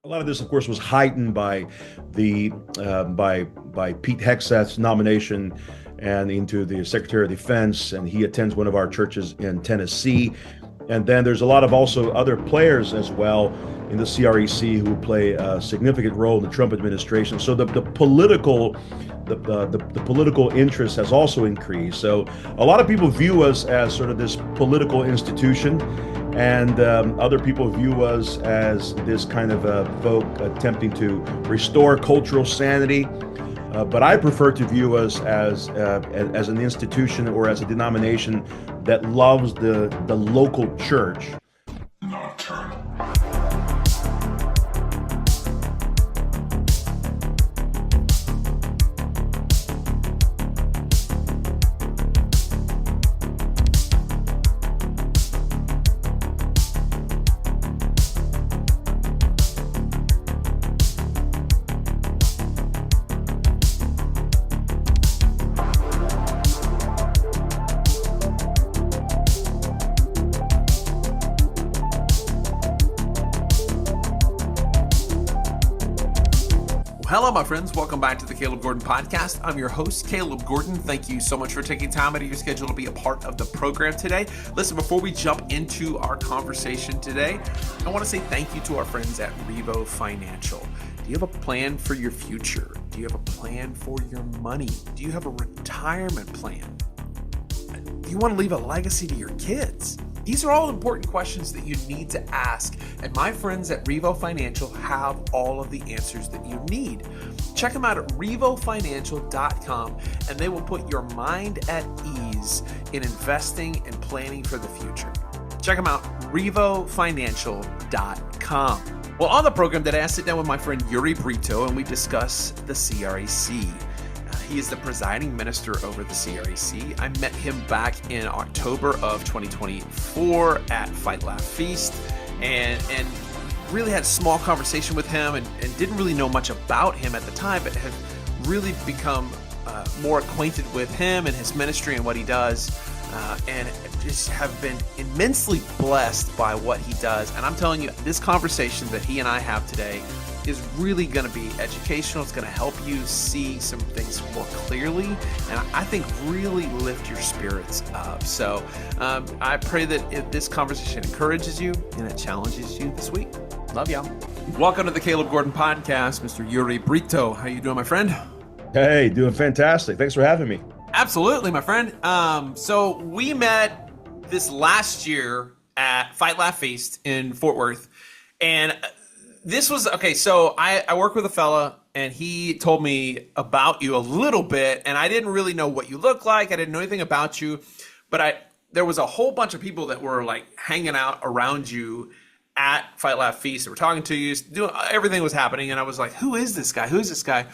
A lot of this, of course, was heightened by by Pete Hegseth's nomination and into the Secretary of Defense, and he attends one of our churches in Tennessee. And then there's a lot of also other players as well in the CREC who play a significant role in the Trump administration. So the political interest has also increased. So a lot of people view us as sort of this political institution, and other people view us as this kind of folk attempting to restore cultural sanity. But I prefer to view us as an institution or as a denomination that loves the local church. Nocturnal. Hello, my friends. Welcome back to the Caleb Gordon Podcast. I'm your host, Caleb Gordon. Thank you so much for taking time out of your schedule to be a part of the program today. Listen, before we jump into our conversation today, I want to say thank you to our friends at Uriesou Financial. Do you have a plan for your future? Do you have a plan for your money? Do you have a retirement plan? Do you want to leave a legacy to your kids? These are all important questions that you need to ask, and my friends at Uriesou Financial have all of the answers that you need. Check them out at uriesouFinancial.com, and they will put your mind at ease in investing and planning for the future. Check them out, uriesouFinancial.com. Well, on the program today, I sit down with my friend Uriesou Brito, and we discuss the CREC. He is the presiding minister over the CREC. I met him back in October of 2024 at Fight Laugh Feast, and really had a small conversation with him and didn't really know much about him at the time, but have really become more acquainted with him and his ministry and what he does, and just have been immensely blessed by what he does. And I'm telling you, this conversation that he and I have today is really going to be educational. It's going to help you see some things more clearly, and I think really lift your spirits up. So I pray that this conversation encourages you and it challenges you this week. Love y'all. Welcome to the Caleb Gordon Podcast, Mr. Uriesou Brito. How you doing, my friend? Hey, doing fantastic. Thanks for having me. Absolutely, my friend. So we met this last year at Fight Laugh Feast in Fort Worth, and this was, okay, so I work with a fella, and he told me about you a little bit, and I didn't really know what you look like. I didn't know anything about you, but there was a whole bunch of people that were like hanging out around you at Fight Laugh Feast. They were talking to you, everything was happening, and I was like, who is this guy? Who's this guy?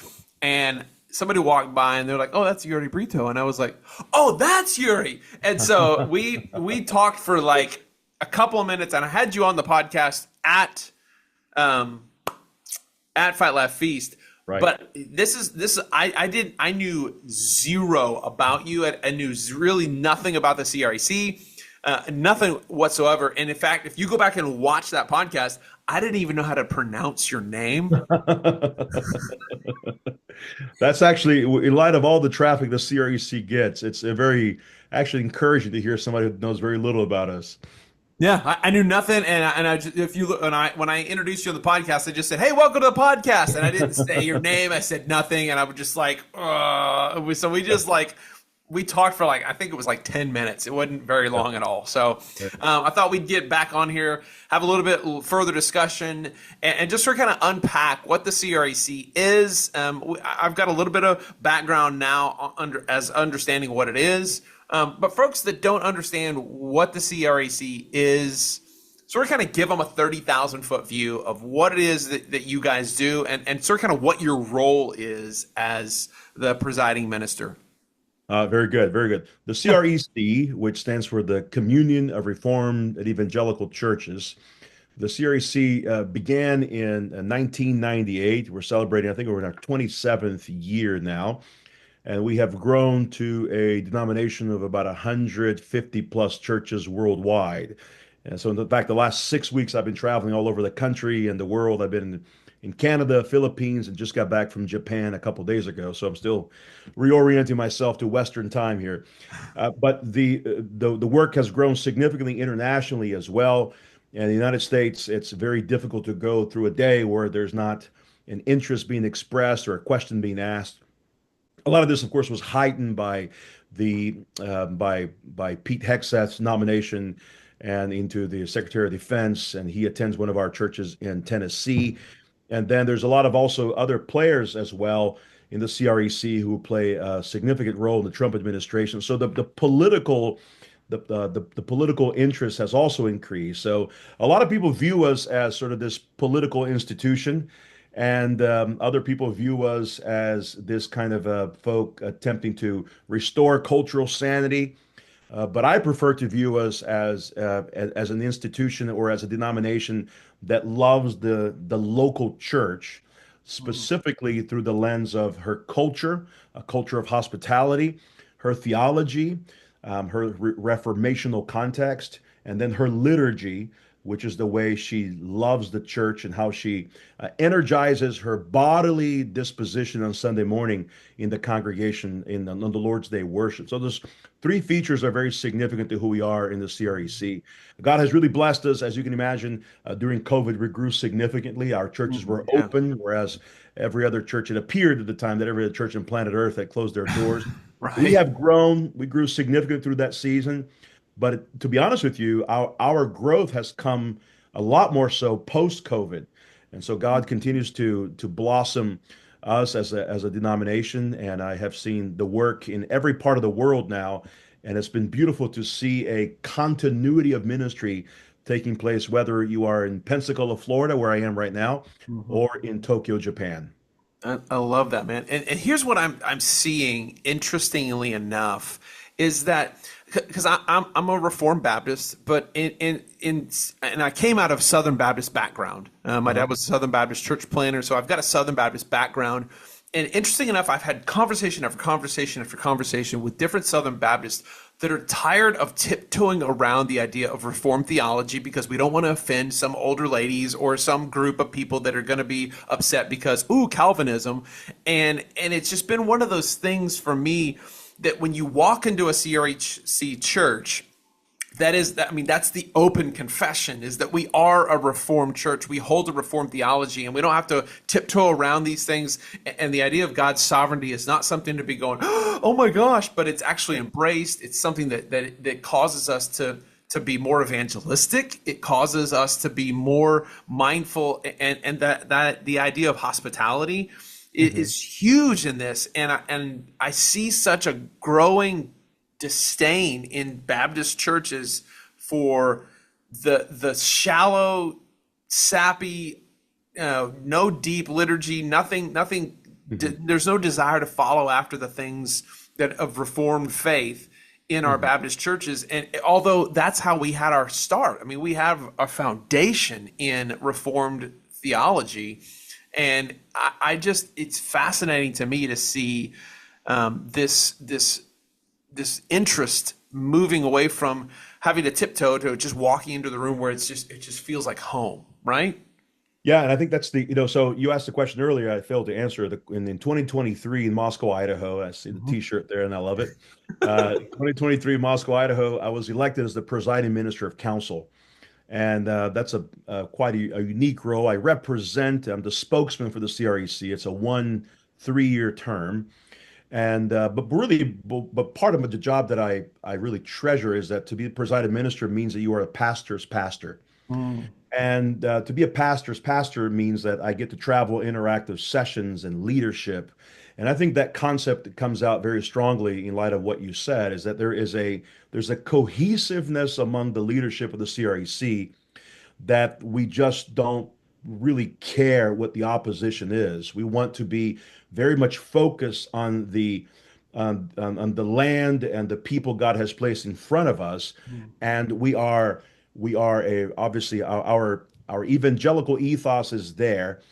And somebody walked by, and they're like, oh, that's Uriesou Brito. And I was like, oh, that's Uri. And so we talked for like a couple of minutes, and I had you on the podcast at Fight Laugh Feast. Right. But I knew zero about you. I knew really nothing about the CREC, nothing whatsoever. And in fact, if you go back and watch that podcast, I didn't even know how to pronounce your name. That's actually, in light of all the traffic the CREC gets, it's a very actually encouraging to hear somebody who knows very little about us. Yeah, I knew nothing, and I just, if you look, when I introduced you on the podcast, I just said, "Hey, welcome to the podcast," and I didn't say your name. I said nothing, and I was just like, so we just like we talked for like I think it was like 10 minutes. It wasn't very long at all. So I thought we'd get back on here, have a little bit further discussion, and just sort of kind of unpack what the CREC is. I've got a little bit of background now as understanding what it is. But folks that don't understand what the CREC is, sort of kind of give them a 30,000 foot view of what it is that you guys do, and sort of kind of what your role is as the presiding minister. Very good, very good. The CREC, which stands for the Communion of Reformed and Evangelical Churches, the CREC began in 1998. We're celebrating, I think we're in our 27th year now. And we have grown to a denomination of about 150 plus churches worldwide. And so, in fact, the last 6 weeks I've been traveling all over the country and the world. I've been in Canada, Philippines, and just got back from Japan a couple days ago. So I'm still reorienting myself to Western time here. But the work has grown significantly internationally as well. In the United States, it's very difficult to go through a day where there's not an interest being expressed or a question being asked. A lot of this, of course, was heightened by the by Pete Hegseth's nomination and into the Secretary of Defense, and he attends one of our churches in Tennessee. And then there's a lot of also other players as well in the CREC who play a significant role in the Trump administration. So the political interest has also increased. So a lot of people view us as sort of this political institution, and other people view us as this kind of folk attempting to restore cultural sanity. But I prefer to view us as an institution or as a denomination that loves the local church, Mm. specifically through the lens of her culture, a culture of hospitality, her theology, her reformational context, and then her liturgy, which is the way she loves the church and how she energizes her bodily disposition on Sunday morning in the congregation on the Lord's Day worship. So those three features are very significant to who we are in the CREC. God has really blessed us, as you can imagine. During COVID, we grew significantly. Our churches were Yeah. open, whereas every other church, it appeared at the time that every other church on planet Earth had closed their doors. We Right. have grown. We grew significant through that season. But to be honest with you, our growth has come a lot more so post-COVID. And so God continues to blossom us as a denomination. And I have seen the work in every part of the world now. And it's been beautiful to see a continuity of ministry taking place, whether you are in Pensacola, Florida, where I am right now, Mhm. or in Tokyo, Japan. I love that, man. And here's what I'm seeing, interestingly enough, is that because I'm a Reformed Baptist, but and I came out of Southern Baptist background. My Uh-huh. dad was a Southern Baptist church planner, so I've got a Southern Baptist background. And interesting enough, I've had conversation after conversation after conversation with different Southern Baptists that are tired of tiptoeing around the idea of Reformed theology because we don't want to offend some older ladies or some group of people that are going to be upset because, ooh, Calvinism. And it's just been one of those things for me that when you walk into a CRHC church, I mean, that's the open confession, is that we are a Reformed church. We hold a Reformed theology, and we don't have to tiptoe around these things. And the idea of God's sovereignty is not something to be going, oh my gosh, but it's actually embraced. It's something that causes us to be more evangelistic. It causes us to be more mindful, and that the idea of hospitality Mhm. is huge in this. And I see such a growing disdain in Baptist churches for the shallow, sappy, no deep liturgy, nothing. Mhm. There's no desire to follow after the things that of Reformed faith in our Mhm. Baptist churches. And although that's how we had our start, I mean, we have a foundation in Reformed theology, and I just it's fascinating to me to see this interest moving away from having to tiptoe to just walking into the room where it just feels like home, right? Yeah, and I think that's so you asked the question earlier, I failed to answer. In 2023 in Moscow, Idaho, I see the Mhm. t-shirt there and I love it. 2023 Moscow, Idaho, I was elected as the presiding minister of council. And that's quite a unique role. I represent, I'm the spokesman for the CREC. It's a 3-year term. And but part of the job that I really treasure is that to be the presiding minister means that you are a pastor's pastor. Mm. And to be a pastor's pastor means that I get to travel interactive sessions and leadership. And I think that concept that comes out very strongly in light of what you said is that there's a cohesiveness among the leadership of the CREC that we just don't really care what the opposition is. We want to be very much focused on on the land and the people God has placed in front of us, Mm. and we are obviously our evangelical ethos is there,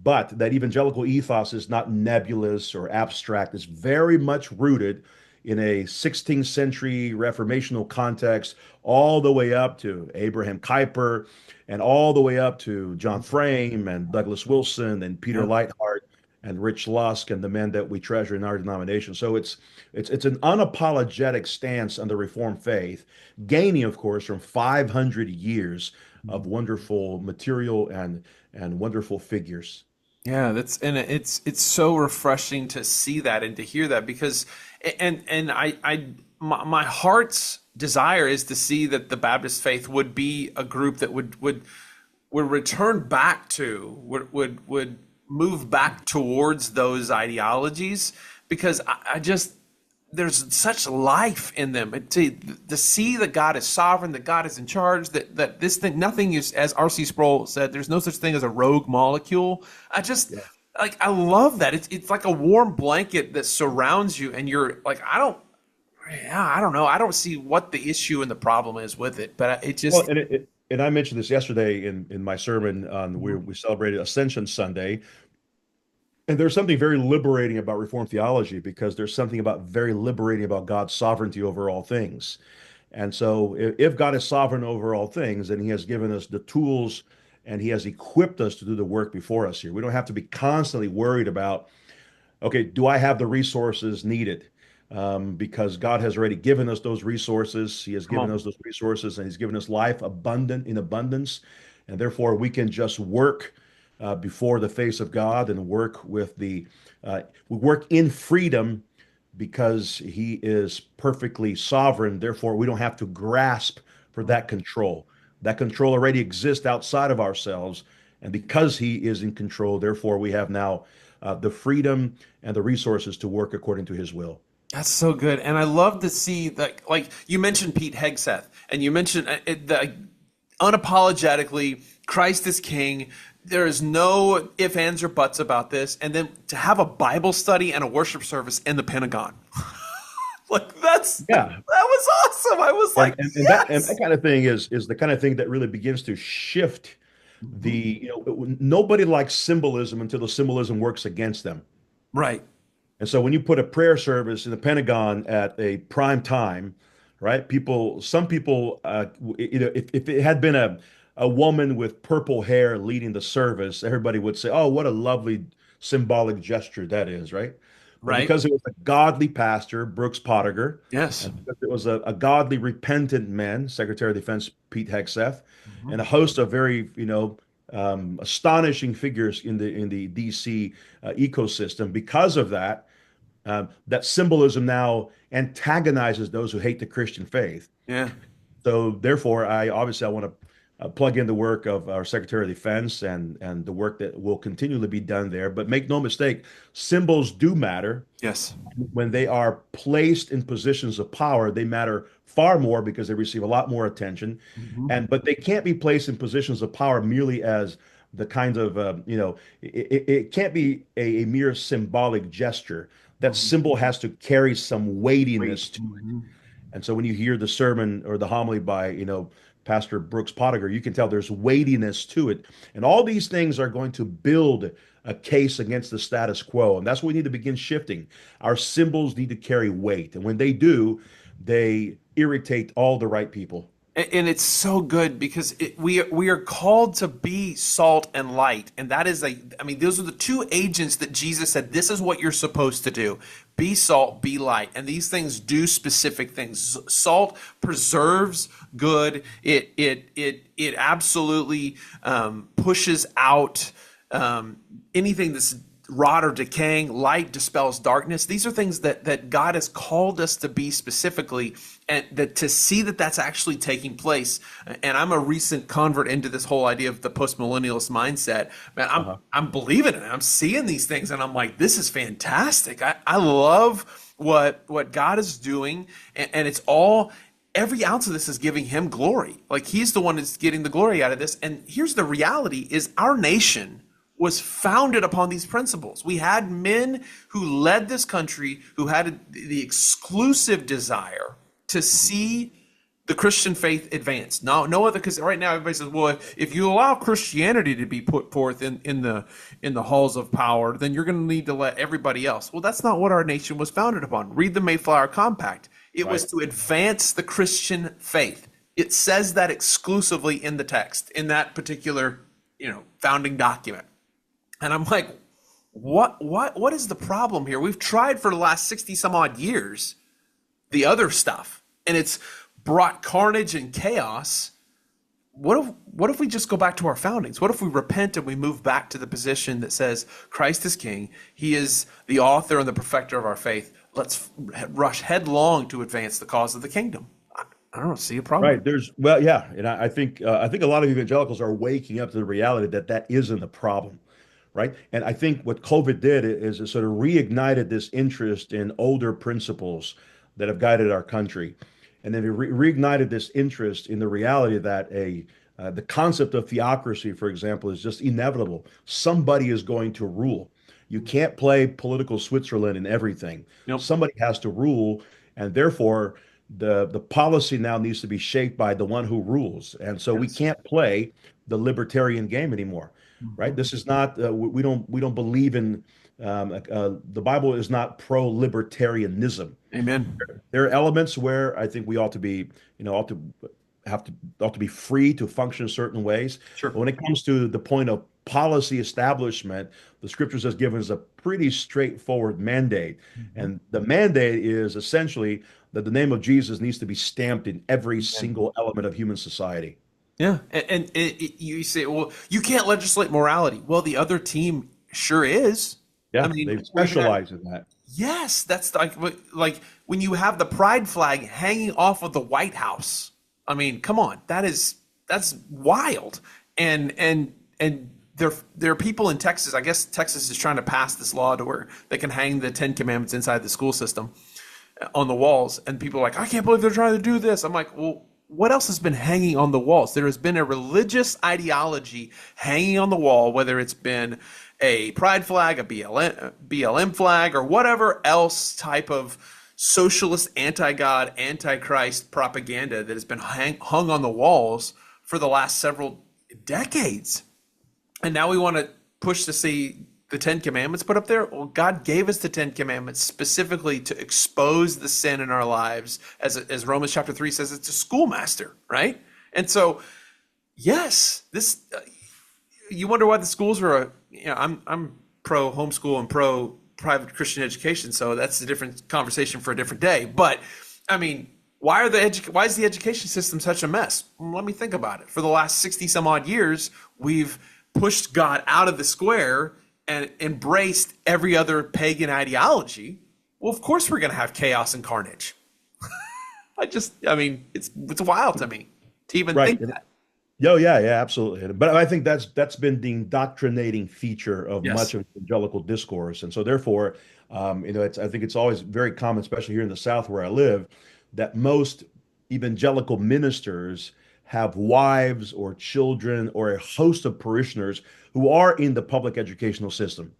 but that evangelical ethos is not nebulous or abstract. It's very much rooted in a 16th century reformational context, all the way up to Abraham Kuyper, and all the way up to John Frame and Douglas Wilson and Peter Yeah. Leithart and Rich Lusk and the men that we treasure in our denomination. So it's an unapologetic stance on the Reformed faith, gaining, of course, from 500 years of wonderful material and wonderful figures. Yeah, it's so refreshing to see that and to hear that because my heart's desire is to see that the Baptist faith would be a group that would return back to would move back towards those ideologies because I just there's such life in them to see that God is sovereign, that God is in charge, that this thing, nothing is, as R.C. Sproul said, there's no such thing as a rogue molecule. I just like I love that. It's like a warm blanket that surrounds you, and you're like, I don't know, I don't see what the issue and the problem is with it, but it just Well, and I mentioned this yesterday in my sermon on we celebrated Ascension Sunday. And there's something very liberating about Reformed theology because there's something about very liberating about God's sovereignty over all things. And so if God is sovereign over all things, then he has given us the tools and he has equipped us to do the work before us here. We don't have to be constantly worried about, okay, do I have the resources needed? Because God has already given us those resources. He has come given on. us those resources and he's given us life abundant in abundance. And therefore we can just work before the face of God and work with we work in freedom because he is perfectly sovereign. Therefore, we don't have to grasp for that control. That control already exists outside of ourselves. And because he is in control, therefore, we have now the freedom and the resources to work according to his will. That's so good, and I love to see that. Like you mentioned, Pete Hegseth, and you mentioned unapologetically, Christ is King. There is no ifs, ands, or buts about this. And then to have a Bible study and a worship service in the Pentagon, like that was awesome. I was like, And yes. that kind of thing is the kind of thing that really begins to shift nobody likes symbolism until the symbolism works against them. Right, And so when you put a prayer service in the Pentagon at a prime time, right? Some people, if it had been a woman with purple hair leading the service, everybody would say, "Oh, what a lovely symbolic gesture that is," right? But right, because it was a godly pastor, Brooks Pottinger, yes, and because it was a godly, repentant man, Secretary of Defense Pete Hegseth, mhm, and a host of very, astonishing figures in the DC ecosystem. Because of that, that symbolism now antagonizes those who hate the Christian faith. yeah. So therefore, I want to plug in the work of our Secretary of Defense and the work that will continually be done there. But make no mistake, symbols do matter. Yes. When they are placed in positions of power, they matter far more because they receive a lot more attention. Mhm. But they can't be placed in positions of power merely as the kind of it can't be a mere symbolic gesture. That Mhm. symbol has to carry some Wait. weightiness to it. Mhm. And so when you hear the sermon or the homily by, Pastor Brooks Pottinger, you can tell there's weightiness to it. And all these things are going to build a case against the status quo. And that's what we need to begin shifting. Our symbols need to carry weight. And when they do, they irritate all the right people. And it's so good because we are called to be salt and light, and that is I mean, those are the two agents that Jesus said, this is what you're supposed to do: be salt, be light. And these things do specific things. Salt preserves good. It absolutely pushes out anything that's rot or decaying. Light dispels darkness. These are things that God has called us to be specifically, and that to see that that's actually taking place. And I'm a recent convert into this whole idea of the postmillennialist mindset. Man, Uh-huh. I'm believing it. I'm seeing these things, and I'm like, this is fantastic. I love what God is doing, and it's all. Every ounce of this is giving him glory. Like he's the one that's getting the glory out of this. And here's the reality: is our nation was founded upon these principles. We had men who led this country who had the exclusive desire to see the Christian faith advance. No other, because right now everybody says, well, if you allow Christianity to be put forth in the halls of power, then you're going to need to let everybody else. Well, that's not what our nation was founded upon. Read the Mayflower Compact. It was Right. to advance the Christian faith. It says that exclusively in the text, in that particular, founding document. And I'm like, what is the problem here? We've tried for the last 60 some odd years the other stuff, and it's brought carnage and chaos. What if we just go back to our foundings? What if we repent and we move back to the position that says Christ is king, he is the author and the perfecter of our faith. Let's rush headlong to advance the cause of the kingdom. I don't see a problem with Right. Well, yeah, and I think a lot of evangelicals are waking up to the reality that that isn't the problem, right? And I think what COVID did is it sort of reignited this interest in older principles that have guided our country, and then it reignited this interest in the reality that the concept of theocracy, for example, is just inevitable. Somebody is going to rule. You can't play political Switzerland in everything. it. Nope. Somebody has to rule, and therefore the policy now needs to be shaped by the one who rules. And so we Yes. can't play the libertarian game anymore, right? Mhm. This is not we don't believe in the Bible is not pro-libertarianism. Amen. There are elements where I think we ought to be, ought to have to ought to be free to function in certain ways. Sure. But when it comes to the point of policy establishment, the scriptures has given us a pretty straightforward mandate. Mhm. And the mandate is essentially that the name of Jesus needs to be stamped in every Amen. single element of human society. Yeah, and you say, well, you can't legislate morality. Well, the other team sure is. I Yeah, mean, they we've got specialize in that. yes, that's like when you have the pride flag hanging off of the White House. I mean, come on, that's wild. And there are people in Texas. I guess Texas is trying to pass this law to where they can hang the Ten Commandments inside the school system on the walls, and people are like, I can't believe they're trying to do this. I'm like, well, what else has been hanging on the walls? There has been a religious ideology hanging on the wall, whether it's been a pride flag, a BLM flag, or whatever else type of socialist, anti-God, anti-Christ propaganda that has been hung on the walls for the last several decades. And now we want to push to see the Ten Commandments put up there. Well, God gave us the Ten Commandments specifically to expose the sin in our lives, as Romans chapter 3 says, it's a schoolmaster, right? And so, yes, this you wonder why the schools are I'm pro homeschool and pro private Christian education, so that's a different conversation for a different day. But I mean, why is the education system such a mess? Well, let me think about it. For the last 60 some odd years, we've pushed God out of the square and embraced every other pagan ideology. Well, of course we're going to have chaos and carnage. I mean, it's wild to me to even Right. think that. Oh, yeah, yeah, absolutely. But I think that's been the indoctrinating feature of much Yes. of evangelical discourse, and so therefore, I think it's always very common, especially here in the South where I live, that most evangelical ministers have wives or children or a host of parishioners who are in the public educational system,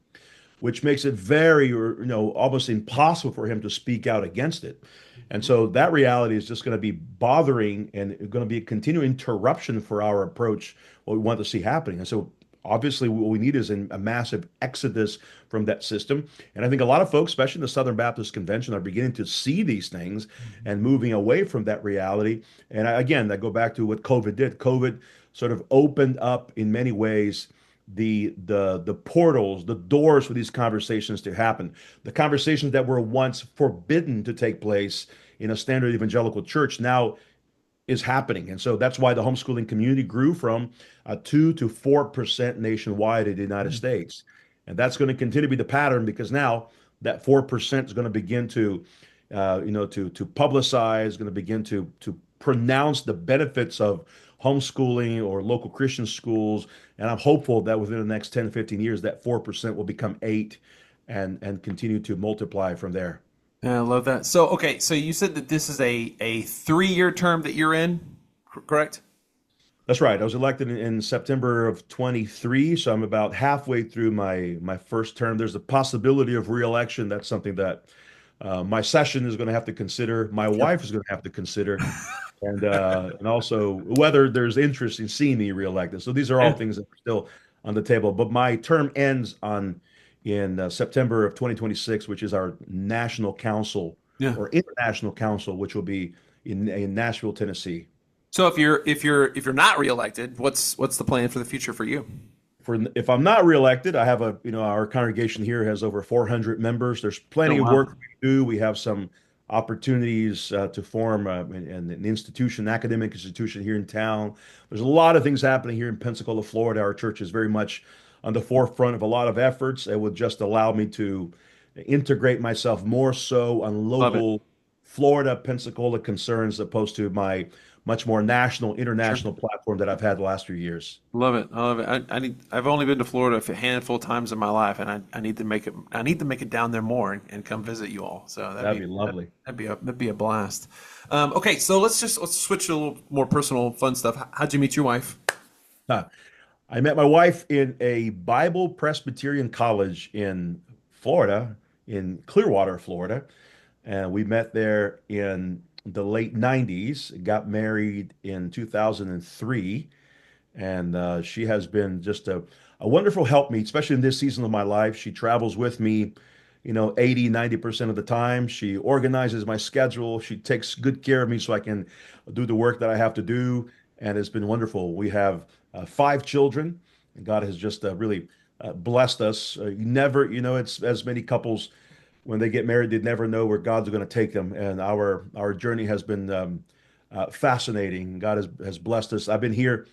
which makes it very, almost impossible for him to speak out against it. And so that reality is just going to be bothering and going to be a continuing interruption for our approach, what we want to see happening. And so obviously what we need is a massive exodus from that system. And I think a lot of folks, especially in the Southern Baptist Convention, are beginning to see these things and moving away from that reality. And again, I go back to what COVID did. COVID sort of opened up in many ways the portals, the doors for these conversations to happen. The conversations that were once forbidden to take place in a standard evangelical church now is happening. And so that's why the homeschooling community grew from 2 to 4% nationwide in the United States. And that's going to continue to be the pattern because now that 4% is going to begin to publicize, going to begin to pronounce the benefits of homeschooling or local Christian schools. And I'm hopeful that within the next 10 to 15 years, that 4% will become 8 and continue to multiply from there. Yeah, I love that. So, okay, so you said that this is a 3-year term that you're in, correct? That's right. I was elected in September of 23, so I'm about halfway through my first term. There's a possibility of reelection. That's something that my session is going to have to consider, my wife is going to have to consider, and also whether there's interest in seeing me reelected. So these are all Yeah. things that are still on the table. But my term ends on in September of 2026, which is our national council Yeah. or international council, which will be in Nashville, Tennessee. So if you're not reelected, what's the plan for the future for you? For if I'm not reelected, I have our congregation here has over 400 members. There's Oh plenty of wow. work we do. We have some opportunities to form an institution, academic institution here in town. There's a lot of things happening here in Pensacola, Florida. Our church is very much on the forefront of a lot of efforts that would just allow me to integrate myself more so on Love it. local Florida, Pensacola concerns, opposed to my much more national, Sure. international platform that I've had the last few years. Love it. I love it. I've only been to Florida a handful of times in my life, and I need to make it. I need to make it down there more and come visit you all. So That'd be lovely. that'd be a blast. Okay, so let's switch to a little more personal, fun stuff. How'd you meet your wife? Huh. I met my wife in a Bible Presbyterian college in Florida, in Clearwater, Florida. And we met there in the late 90s, got married in 2003. And she has been just a wonderful helpmeet, especially in this season of my life. She travels with me, 80, 90% of the time. She organizes my schedule. She takes good care of me so I can do the work that I have to do. And it's been wonderful. We have five children, and God has just really blessed us. You never, it's as many couples when they get married, they never know where God's going to take them. And our journey has been fascinating. God has blessed us. I've been here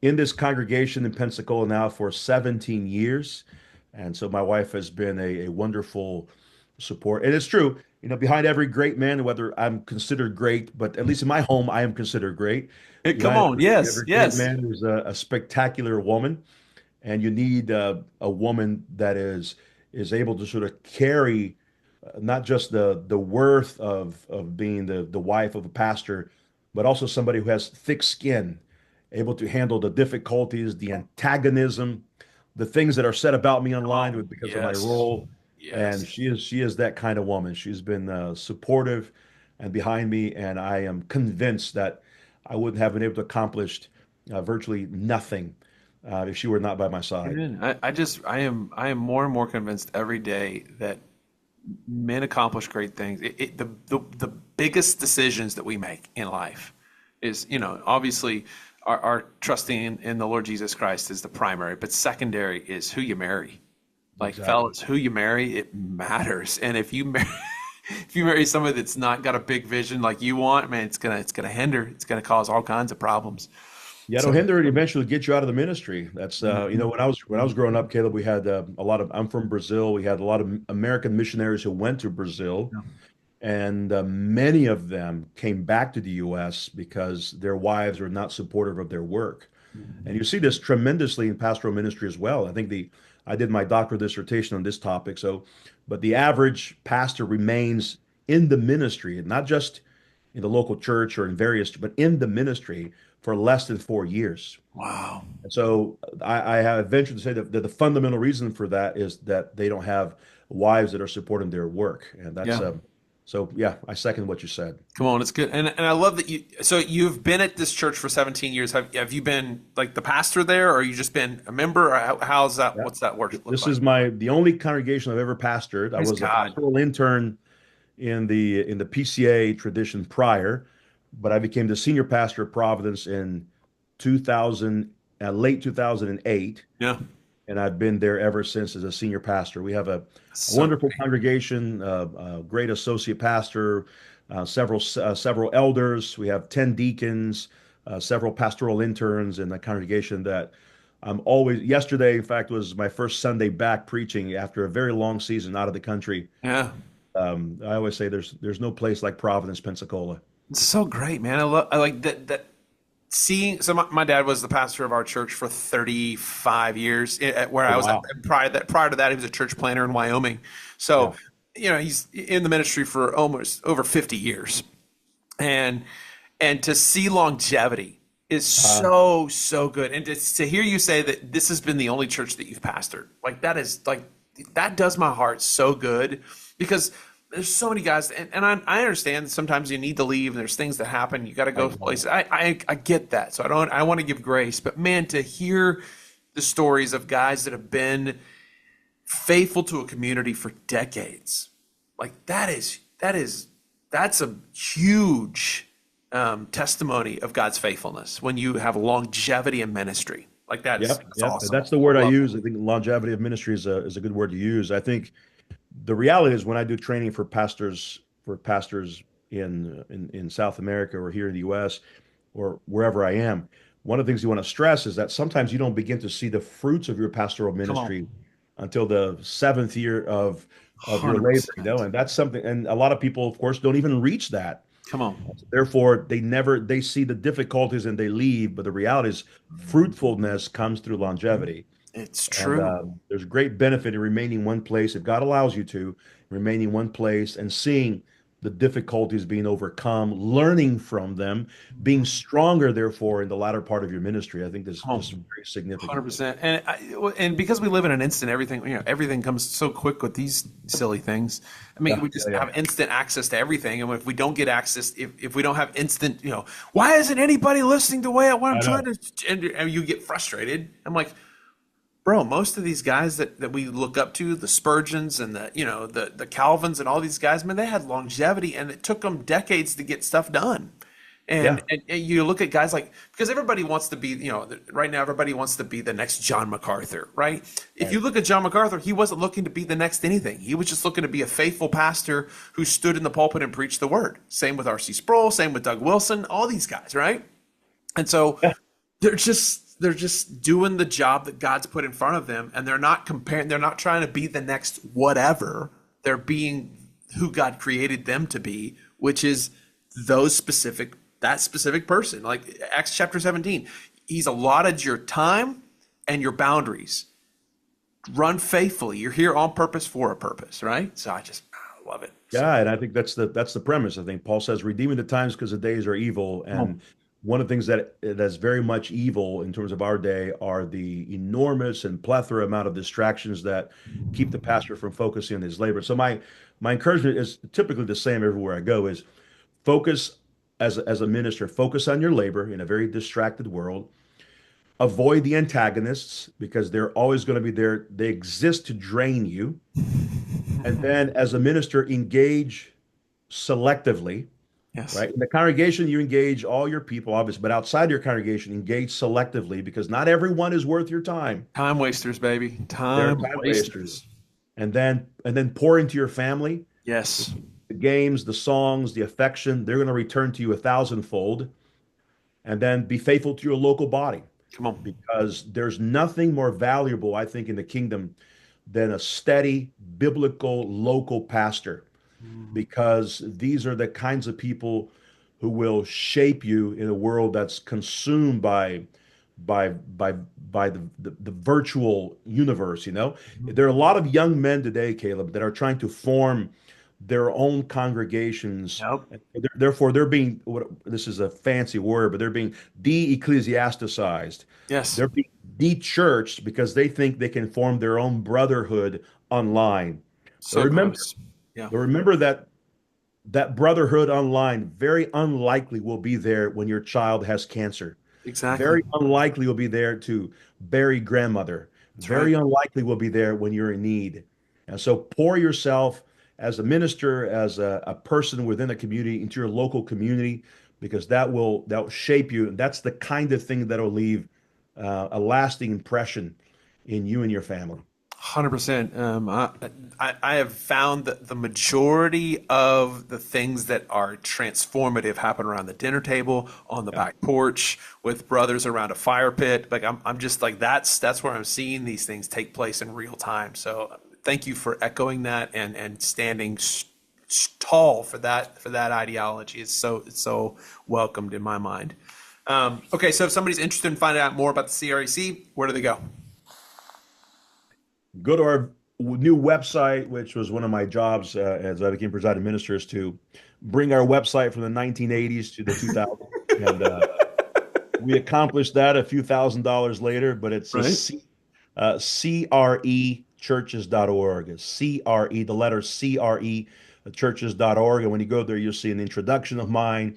in this congregation in Pensacola now for 17 years. And so my wife has been a wonderful support. And it's true, behind every great man, whether I'm considered great, but at least in my home, I am considered great. Hey, come Behind on. Yes, every great yes. man is a spectacular woman. And you need a woman that is able to sort of carry not just the worth of being the wife of a pastor, but also somebody who has thick skin, able to handle the difficulties, the antagonism, the things that are said about me online Oh, because of my yes, role. And yes. she is that kind of woman. She's been supportive and behind me, and I am convinced that I wouldn't have been able to accomplish virtually nothing if she were not by my side. Amen. I am more and more convinced every day that men accomplish great things. The biggest decisions that we make in life is, obviously our trusting in the Lord Jesus Christ is the primary, but secondary is who you marry. Like Exactly. fellas, who you marry, it matters. And if you marry, if you marry somebody that's not got a big vision like you want, man, it's gonna hinder. It's gonna cause all kinds of problems. Yeah, it'll So, hinder and eventually get you out of the ministry. That's mhm. when I was growing up, Caleb, we had a lot of. I'm from Brazil. We had a lot of American missionaries who went to Brazil, Yeah. and many of them came back to the U.S. because their wives are not supportive of their work. And you see this tremendously in pastoral ministry as well. I did my doctoral dissertation on this topic. So, but the average pastor remains in the ministry, and not just in the local church or in various, but in the ministry for less than 4 years. Wow. And so I have ventured to say that the fundamental reason for that is that they don't have wives that are supporting their work. And that's Yeah. so yeah, I second what you said. Come on, it's good, and I love that you. So you've been at this church for 17 years. Have you been like the pastor there, or you just been a member? Or how's that? Yeah. What's that work look This like? is the only congregation I've ever pastored. I Praise was a God. pastoral intern in the PCA tradition prior, but I became the senior pastor of Providence in 2000, late 2008, Yeah, and I've been there ever since as a senior pastor. We have that's a so wonderful great. congregation, a great associate pastor, several elders. We have 10 deacons, several pastoral interns in the congregation that I'm always. Yesterday, in fact, was my first Sunday back preaching after a very long season out of the country. Yeah, I always say there's no place like Providence, Pensacola. it's so great, man. I like that. Seeing, so my dad was the pastor of our church for 35 years where Oh I was at. wow, Prior to that, he was a church planner in Wyoming. So, yeah. he's in the ministry for almost over 50 years. And to see longevity is Uh, so good. And to hear you say that this has been the only church that you've pastored, like that is like that does my heart so good because there's so many guys, and I understand that sometimes you need to leave, and there's things that happen. You got to go Right. places. I get that, so I want to give grace, but man, to hear the stories of guys that have been faithful to a community for decades, like that's a huge testimony of God's faithfulness when you have longevity in ministry. Like Yep, that's yep. awesome. That's the word I I love use. I think longevity of ministry is a good word to use. I think the reality is when I do training for pastors in South America or here in the U.S. or wherever I am, one of the things you want to stress is that sometimes you don't begin to see the fruits of your pastoral Come on, ministry until the seventh year of your labor, 100%. and that's something. And a lot of people, of course, don't even reach that. Come on, Therefore, they see the difficulties and they leave. But the reality is, fruitfulness comes through longevity. it's And true. there's great benefit in remaining one place if God allows you to, remaining one place and seeing the difficulties being overcome, learning from them, being stronger, therefore, in the latter part of your ministry. I think Come this is on. very significant. 100%. And because we live in an instant, everything, everything comes so quick with these silly things. I mean, Yeah, we yeah, just yeah. have instant access to everything. And if we don't get access, if we don't have instant, why isn't anybody listening to what I'm I trying know. to, and you get frustrated. I'm like, bro, most of these guys that we look up to, the Spurgeons and the Calvins and all these guys, man, they had longevity and it took them decades to get stuff done. And, Yeah. and you look at guys like, because everybody wants to be, right now everybody wants to be the next John MacArthur, right? If Right. you look at John MacArthur, he wasn't looking to be the next anything. He was just looking to be a faithful pastor who stood in the pulpit and preached the word. Same with R.C. Sproul, same with Doug Wilson, all these guys, right? And so Yeah. they're just doing the job that God's put in front of them, and they're not trying to be the next whatever. They're being who God created them to be, which is that specific person. Like Acts chapter 17. He's allotted your time and your boundaries. Run faithfully. You're here on purpose for a purpose, right? So I love it. So Yeah, and I think that's the premise. I think Paul says, redeeming the times because the days are evil. come on. And one of the things that's very much evil in terms of our day are the enormous and plethora amount of distractions that keep the pastor from focusing on his labor. So my encouragement is typically the same everywhere I go is focus as a minister, focus on your labor in a very distracted world. Avoid the antagonists because they're always going to be there. They exist to drain you. And then as a minister, engage selectively, Yes. right? In the congregation, you engage all your people, obviously, but outside your congregation, engage selectively because not everyone is worth your time. Time wasters, baby. They're Time time wasters. wasters. And then pour into your family, Yes. the games, the songs, the affection, they're going to return to you a thousandfold. And then be faithful to your local body Come on. because there's nothing more valuable, I think, in the kingdom than a steady biblical local pastor because these are the kinds of people who will shape you in a world that's consumed by by by the virtual universe. There are a lot of young men today, Caleb, that are trying to form their own congregations. Yep. Therefore, they're being, this is a fancy word, but they're being de-ecclesiasticized. Yes. They're being de-churched because they think they can form their own brotherhood online. But So remember, gross. Yeah. but remember that brotherhood online very unlikely will be there when your child has cancer. Exactly. Very unlikely will be there to bury grandmother. That's right. Very unlikely will be there when you're in need. And so pour yourself as a minister, as a person within a community into your local community, because that will shape you. And that's the kind of thing that'll leave a lasting impression in you and your family. 100%. I have found that the majority of the things that are transformative happen around the dinner table, on the Yeah. back porch, with brothers around a fire pit. Like I'm just like that's where I'm seeing these things take place in real time. So thank you for echoing that and standing tall for that ideology. It's so welcomed in my mind. Okay, so if somebody's interested in finding out more about the CREC, where do they go? Go to our new website, which was one of my jobs as I became presiding minister, is to bring our website from the 1980s to the 2000s. And we accomplished that a few $1,000s later, but it's a Right. CREchurches.org. It's CRE, the letter CRE, churches.org. And when you go there, you'll see an introduction of mine,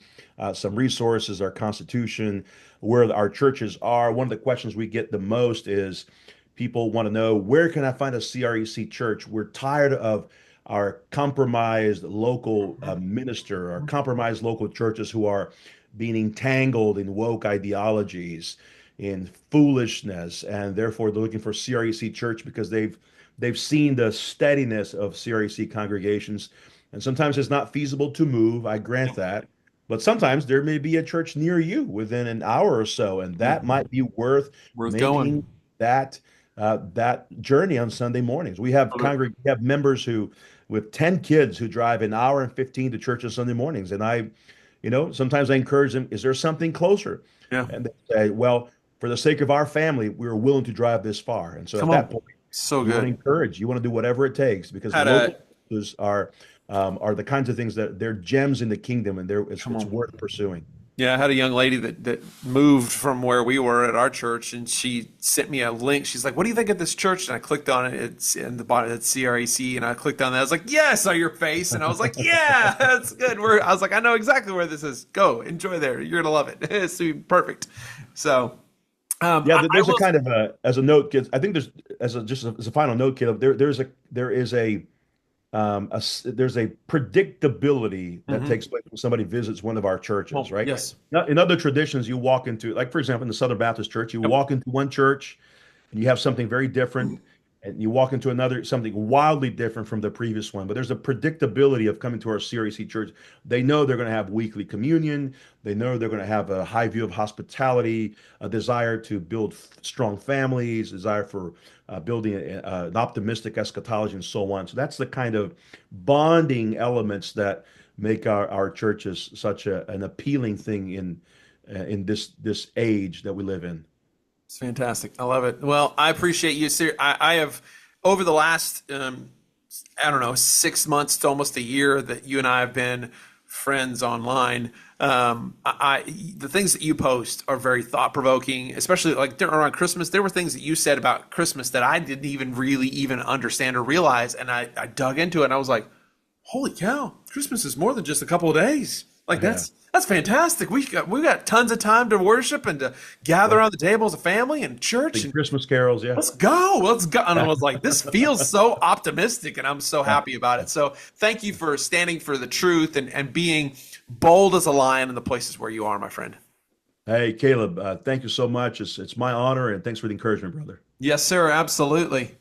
some resources, our constitution, where our churches are. One of the questions we get the most is people want to know, where can I find a CREC church? We're tired of our compromised local minister, our compromised local churches who are being entangled in woke ideologies, in foolishness, and therefore they're looking for CREC church because they've seen the steadiness of CREC congregations. And sometimes it's not feasible to move, I grant that. But sometimes there may be a church near you within an hour or so, and Yeah. that might be worth Worth making going. that journey on Sunday mornings. We have members who with 10 kids who drive an hour and 15 to church on Sunday mornings. And sometimes I encourage them, is there something closer? Yeah. And they say, well, for the sake of our family, we're willing to drive this far. And so at Come that on. point, So you want to good. encourage, you want to do whatever it takes because Had a local churches are the kinds of things that they're gems in the kingdom, and Come it's on. worth pursuing. Yeah, I had a young lady that moved from where we were at our church, and she sent me a link. She's like, "What do you think of this church?" And I clicked on it. It's in the bottom. It's CREC, and I clicked on that. I was like, "Yeah, I saw your face," and I was like, "Yeah, that's good." I was like, "I know exactly where this is. Go enjoy there. You're gonna love it. It's gonna be perfect." So, Yeah, I there's a will. kind of as a note, kids. I think there's as a final note, Caleb. There is there's a predictability that Mhm. takes place when somebody visits one of our churches, Well, right? yes. Now, in other traditions, you walk into, like for example, in the Southern Baptist Church, you Yep. walk into one church and you have something very different, and you walk into another something wildly different from the previous one. But there's a predictability of coming to our CRC church. They know they're going to have weekly communion. They know they're going to have a high view of hospitality, a desire to build strong families, desire for building an optimistic eschatology, and so on. So that's the kind of bonding elements that make our churches such an appealing thing in this age that we live in. It's fantastic. I love it. Well, I appreciate you, sir. I have over the last I don't know, 6 months to almost a year that you and I have been friends online. The things that you post are very thought provoking, especially like around Christmas. There were things that you said about Christmas that I didn't even really even understand or realize, and I dug into it and I was like, holy cow, Christmas is more than just a couple of days. Like Yeah. that's fantastic. We got tons of time to worship and to gather Yeah. around the table as a family and church Sing and Christmas carols. Yeah. let's go. And I was like, this feels so optimistic, and I'm so Yeah. happy about it. So thank you for standing for the truth and being bold as a lion in the places where you are, my friend. Hey, Caleb, thank you so much. It's my honor, and thanks for the encouragement, brother. Yes, sir. Absolutely.